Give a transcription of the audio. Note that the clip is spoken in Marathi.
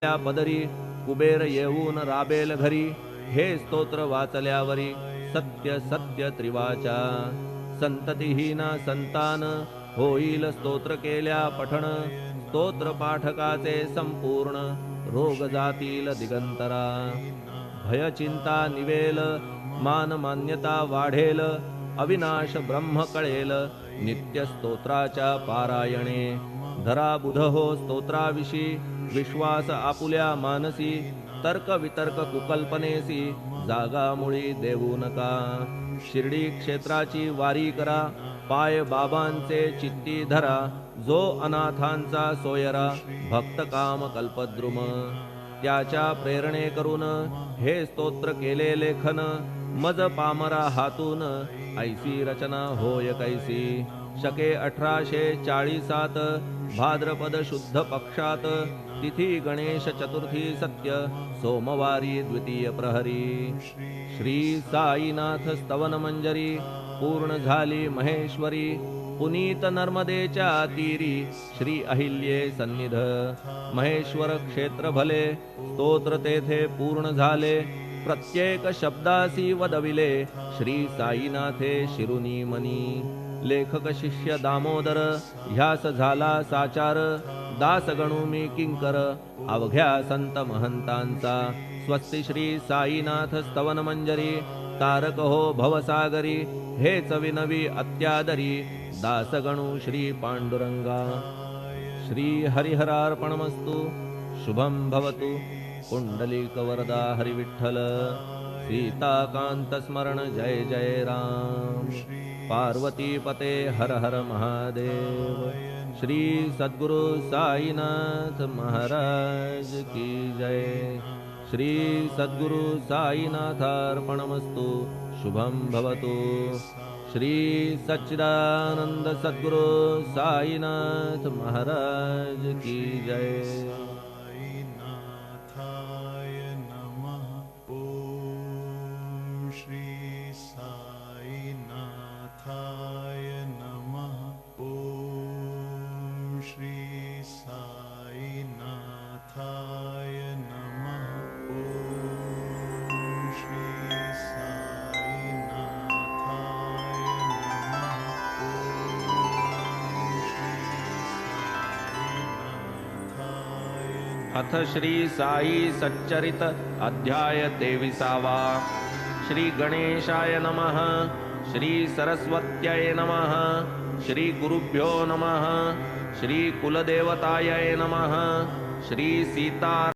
त्या पदरी कुबेर येऊन राबेल घरी, हे स्तोत्र वाचल्यावरी सत्य सत्य त्रिवाचा. संततिहीना संतान होईल स्तोत्र केल्या पठण, स्तोत्र पाठकाचे संपूर्ण रोग जातील दिगंतरा. भय चिंता निवेल, मान मान्यता वाढेल, अविनाश ब्रह्म कळेल नित्य स्तोत्राच्या पारायणे. धरा बुध हो स्तोत्राविषयी विश्वास आपुल्या मानसी, तर्क वितर्क कुकल्पनेसी जागा मुळी देऊ नका. शिर्डी क्षेत्राची वारी करा, पाय बाबांचे चित्ती धरा, जो अनाथांचा सोयरा भक्त काम कल्पद्रुम. त्याच्या प्रेरणे करून हे स्तोत्र केले लेखन, मज पामरा हातून ऐसी रचना होय कैसी. शके 1840 भाद्रपद शुद्ध पक्षात, तिथी गणेश चतुर्थी सत्य सोमवारी द्वितीय प्रहरी. श्री साईनाथ स्तवन मंजरी पूर्ण झाली महेश्वरी, पुनीत नर्मदेच्या तीरी श्री अहिल्ये सन्निध. महेश्वर क्षेत्र भले स्तोत्र तेथे पूर्ण झाले, प्रत्येक शब्दासी वदविले श्री साईनाथे शिरुनी मनी. लेखक शिष्य दामोदर ह्यास झाला साचार, दास गणू मी किंकर अवघ्या संत महंतांचा. स्वस्ति श्री साईनाथ स्तवन मंजरी तारक हो भवसागरी, हेच विनवी अत्यादरी दास गणू श्री पांडुरंगा. श्री हरिहरार्पणमस्तु. शुभं भवतु. कुंडलिक वरदा हरि विठ्ठल. सीताकांत स्मरण जय जय राम. पार्वती पते हर हर महादेव. श्री सद्गुरु साईनाथ महाराज की जय. श्री सद्गुरु साईनाथार्पणमस्तु. शुभं भवतु. श्री सच्चिदानंद सद्गुरु साईनाथ महाराज की जय. अथ श्री साई सच्चरित अध्याय 23. श्री गणेशाय नमः. श्री सरस्वत्यै नमः. श्री गुरुभ्यो नमः. श्री कुलदेवतायै नमः. श्री सीता